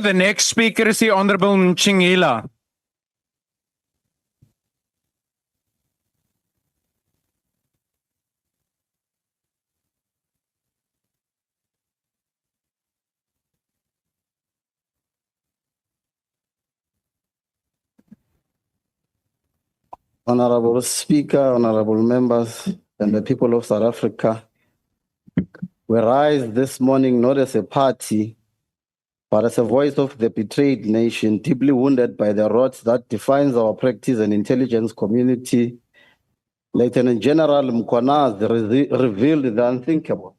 you. The next speaker is the Honorable Ntshingila. Honorable Speaker, honorable members, and the people of South Africa, we rise this morning not as a party, but as a voice of the betrayed nation, deeply wounded by the rot that defines our practice and intelligence community. Lieutenant General Mkhwanazi revealed the unthinkable,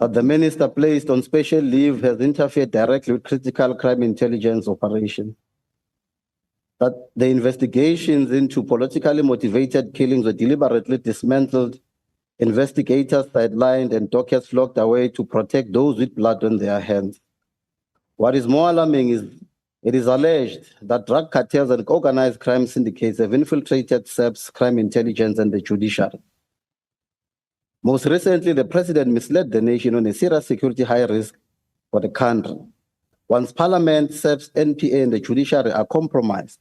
that the minister placed on special leave has interfered directly with critical crime intelligence operations, that the investigations into politically motivated killings were deliberately dismantled, investigators sidelined, and dockets locked away to protect those with blood on their hands. What is more alarming is it is alleged that drug cartels and organized crime syndicates have infiltrated SAP's crime intelligence and the judiciary. Most recently, the president misled the nation on a serious security high risk for the country. Once Parliament, SAP's NPA, and the judiciary are compromised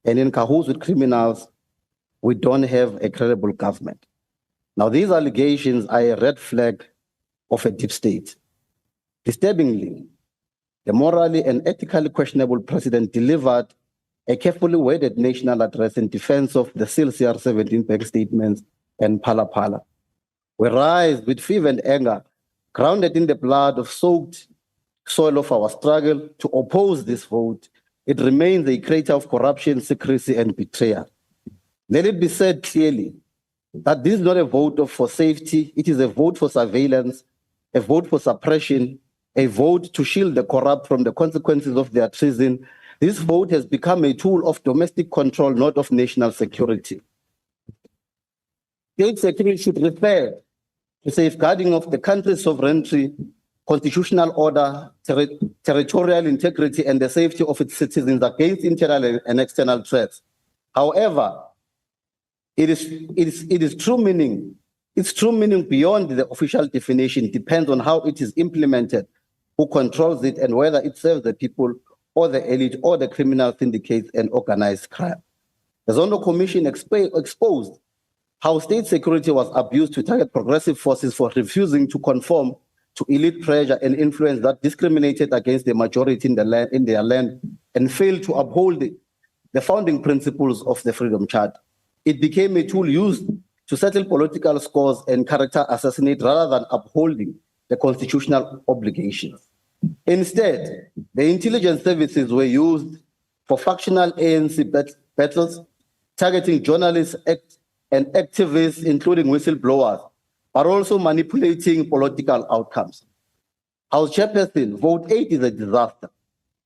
and in cahoots with criminals, we don't have a credible government. Now, these allegations are a red flag of a deep state. Disturbingly, the morally and ethically questionable president delivered a carefully worded national address in defense of the CR 17 bank statements and Phala Phala. We rise with fever and anger, grounded in the blood of soaked soil of our struggle to oppose this vote. It remains a crater of corruption, secrecy, and betrayal. Let it be said clearly that this is not a vote for safety. It is a vote for surveillance, a vote for suppression, a vote to shield the corrupt from the consequences of their treason. This vote has become a tool of domestic control, not of national security. State security should refer to safeguarding of the country's sovereignty, constitutional order, territorial integrity, and the safety of its citizens against internal and external threats. However, its true meaning beyond the official definition depends on how it is implemented, who controls it, and whether it serves the people or the elite or the criminal syndicates and organized crime. The Zondo Commission exposed how state security was abused to target progressive forces for refusing to conform to elite pressure and influence that discriminated against the majority in their land and failed to uphold the founding principles of the Freedom Charter. It became a tool used to settle political scores and character assassinate rather than upholding the constitutional obligations. Instead, the intelligence services were used for factional ANC battles, targeting journalists and activists, including whistleblowers, but also manipulating political outcomes. House Chairperson, Vote 8 is a disaster.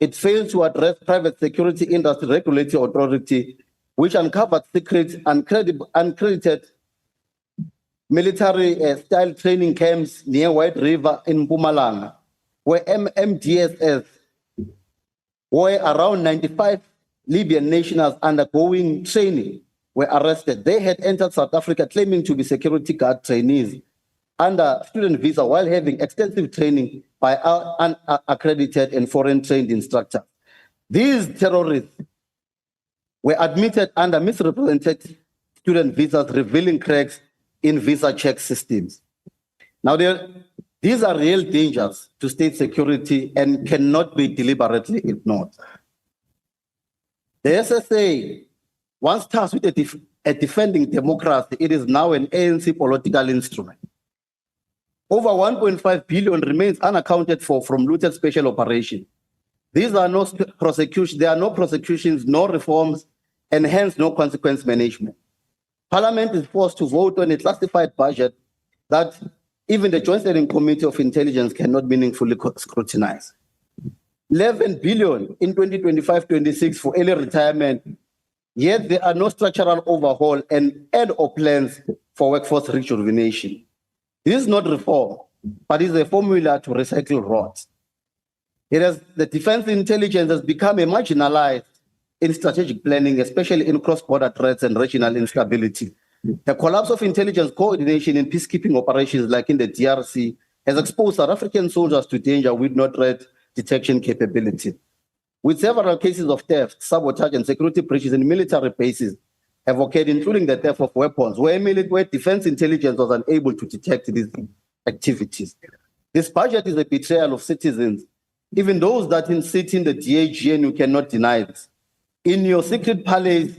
It failed to address private security industry regulatory authority, which uncovered secret, uncredited military-style training camps near White River in Mpumalanga, where MDSS, where around 95 Libyan nationals undergoing training were arrested. They had entered South Africa claiming to be security guard trainees under student visa while having extensive training by unaccredited and foreign-trained instructors. These terrorists were admitted under misrepresented student visas, revealing cracks in visa check systems. Now, these are real dangers to state security and cannot be deliberately ignored. The SSA, once tasked with defending democracy, it is now an ANC political instrument. Over 1.5 billion remains unaccounted for from looted special operations. These are no prosecutions, there are no prosecutions, no reforms, and hence no consequence management. Parliament is forced to vote on a classified budget that even the Joint Steering Committee of Intelligence cannot meaningfully scrutinize. 11 billion in 2025-26 for early retirement, yet there are no structural overhaul and or plans for workforce rejuvenation. This is not reform, but is a formula to recycle rot. The defense intelligence has become a marginalized in strategic planning, especially in cross-border threats and regional instability. The collapse of intelligence coordination in peacekeeping operations like in the DRC has exposed South African soldiers to danger with no threat detection capability. With several cases of theft, sabotage, and security breaches in military bases have occurred, including the theft of weapons, where defense intelligence was unable to detect these activities. This budget is a betrayal of citizens, even those that sit in the DAG, and you cannot deny it. In your secret palace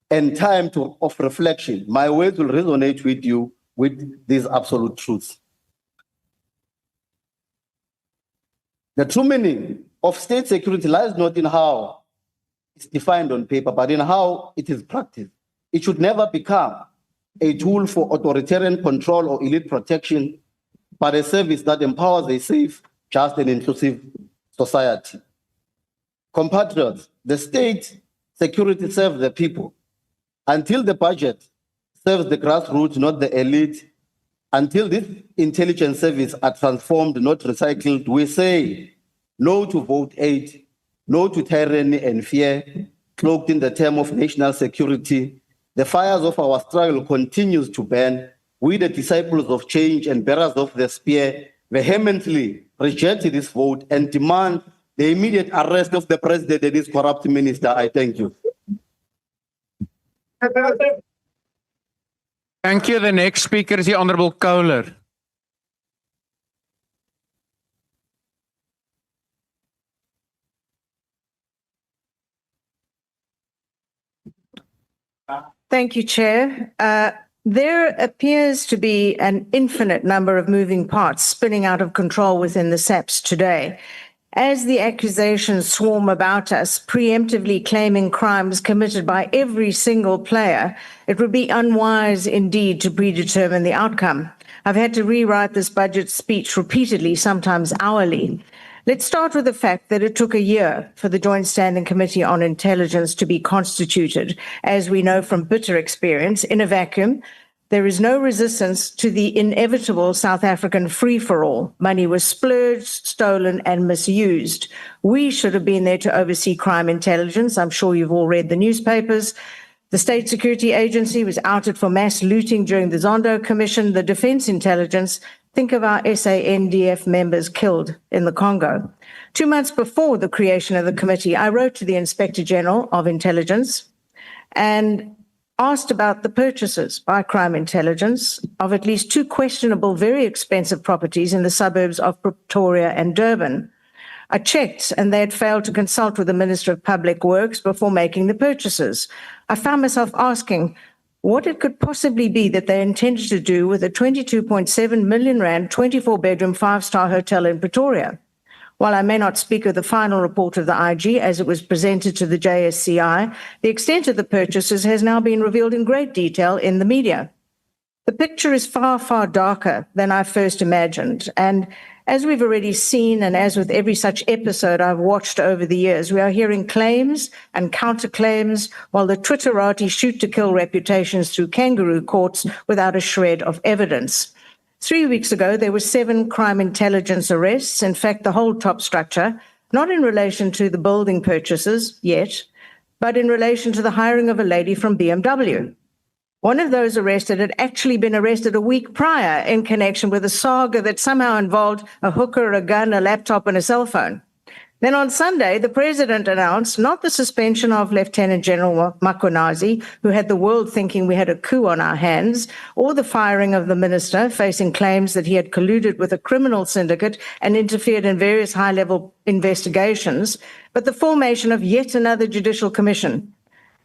and time of reflection, my words will resonate with you with these absolute truths. The true meaning of state security lies not in how it's defined on paper, but in how it is practiced. It should never become a tool for authoritarian control or elite protection, but a service that empowers a safe, just, and inclusive society. Compatriots, the state security serves the people. Until the budget serves the grassroots, not the elite, until this intelligence service are transformed, not recycled, we say no to vote aid, no to tyranny and fear, cloaked in the term of national security. The fires of our struggle continues to burn. We, the disciples of change and bearers of the spear, vehemently reject this vote and demand the immediate arrest of the president and his corrupt minister. I thank you. Thank you. The next speaker is the Honorable Kohler. Thank you, Chair. There appears to be an infinite number of moving parts spinning out of control within the SAPS today. As the accusations swarm about us, preemptively claiming crimes committed by every single player, it would be unwise indeed to predetermine the outcome. I've had to rewrite this budget speech repeatedly, sometimes hourly. Let's start with the fact that it took a year for the Joint Standing Committee on Intelligence to be constituted. As we know from bitter experience, in a vacuum, there is no resistance to the inevitable South African free-for-all. Money was splurged, stolen, and misused. We should have been there to oversee crime intelligence. I'm sure you've all read the newspapers. The State Security Agency was outed for mass looting during the Zondo Commission. The Defense Intelligence, think of our SANDF members killed in the Congo. 2 months before the creation of the committee, I wrote to the Inspector General of Intelligence and asked about the purchases by crime intelligence of at least 2 questionable, very expensive properties in the suburbs of Pretoria and Durban. I checked, and they had failed to consult with the Minister of Public Works before making the purchases. I found myself asking what it could possibly be that they intended to do with a 22.7 million rand, 24-bedroom, 5-star hotel in Pretoria. While I may not speak of the final report of the IG as it was presented to the JSCI, the extent of the purchases has now been revealed in great detail in the media. The picture is far, far darker than I first imagined. And as we've already seen, and as with every such episode I've watched over the years, we are hearing claims and counterclaims while the Twitterati shoot to kill reputations through kangaroo courts without a shred of evidence. 3 weeks ago, there were 7 crime intelligence arrests. In fact, the whole top structure, not in relation to the building purchases yet, but in relation to the hiring of a lady from BMW. One of those arrested had actually been arrested a week prior in connection with a saga that somehow involved a hooker, a gun, a laptop, and a cell phone. Then on Sunday, the president announced not the suspension of Lieutenant General Makonazi, who had the world thinking we had a coup on our hands, or the firing of the minister, facing claims that he had colluded with a criminal syndicate and interfered in various high-level investigations, but the formation of yet another judicial commission.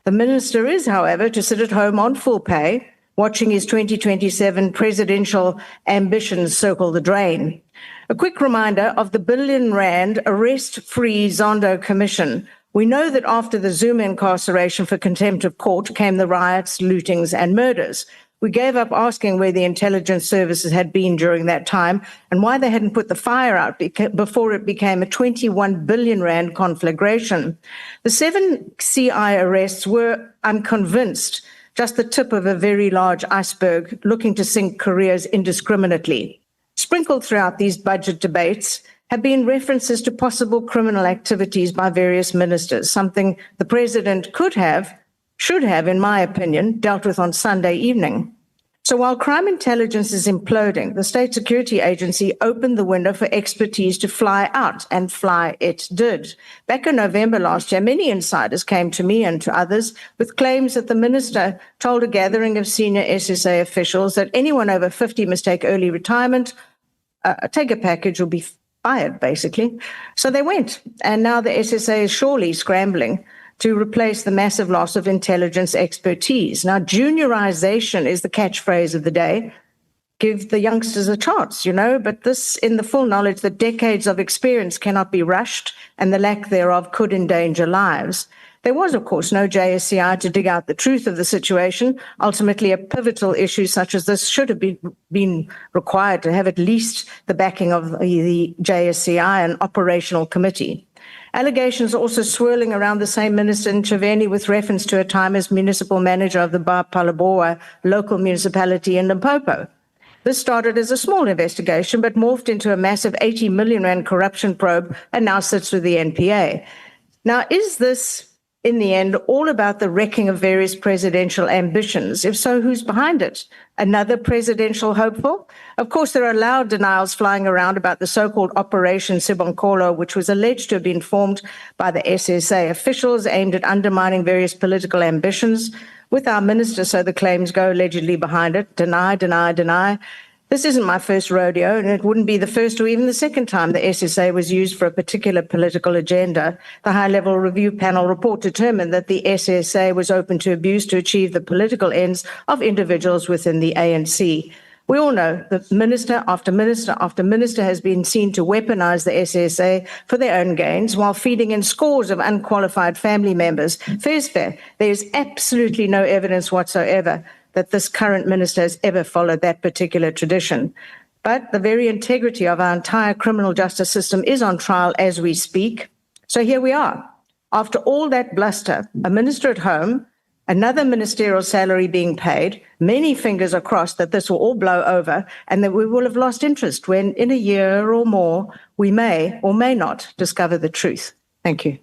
The minister is, however, to sit at home on full pay, watching his 2027 presidential ambitions circle the drain. A quick reminder of the billion rand arrest-free Zondo Commission. We know that after the Zuma incarceration for contempt of court came the riots, lootings, and murders. We gave up asking where the intelligence services had been during that time and why they hadn't put the fire out before it became a 21 billion rand conflagration. The 7 CI arrests were, I'm convinced, just the tip of a very large iceberg looking to sink careers indiscriminately. Sprinkled throughout these budget debates have been references to possible criminal activities by various ministers, something the president should have, in my opinion, dealt with on Sunday evening. So while crime intelligence is imploding, the State Security Agency opened the window for expertise to fly out, and fly it did. Back in November last year, many insiders came to me and to others with claims that the minister told a gathering of senior SSA officials that anyone over 50 must take early retirement, take a package, or be fired, basically. So they went, and now the SSA is surely scrambling to replace the massive loss of intelligence expertise. Now, juniorization is the catchphrase of the day. Give the youngsters a chance, but this in the full knowledge that decades of experience cannot be rushed, and the lack thereof could endanger lives. There was, of course, no JSCI to dig out the truth of the situation. Ultimately, a pivotal issue such as this should have been required to have at least the backing of the JSCI and operational committee. Allegations are also swirling around the same minister Ntshingila with reference to a time as municipal manager of the Bar Phalaborwa local municipality in Limpopo. This started as a small investigation, but morphed into a massive 80 million rand corruption probe and now sits with the NPA. Now, is this, in the end, all about the wrecking of various presidential ambitions? If so, who's behind it? Another presidential hopeful? Of course, there are loud denials flying around about the so-called Operation Sibonkolo, which was alleged to have been formed by the SSA officials aimed at undermining various political ambitions, with our minister, so the claims go, allegedly behind it. Deny, deny, deny. This isn't my first rodeo, and it wouldn't be the first or even the second time the SSA was used for a particular political agenda. The high-level review panel report determined that the SSA was open to abuse to achieve the political ends of individuals within the ANC. We all know that minister after minister after minister has been seen to weaponize the SSA for their own gains while feeding in scores of unqualified family members. Fair's fair. There is absolutely no evidence whatsoever that this current minister has ever followed that particular tradition. But the very integrity of our entire criminal justice system is on trial as we speak. So here we are. After all that bluster, a minister at home, another ministerial salary being paid, many fingers are crossed that this will all blow over and that we will have lost interest when in a year or more we may or may not discover the truth. Thank you.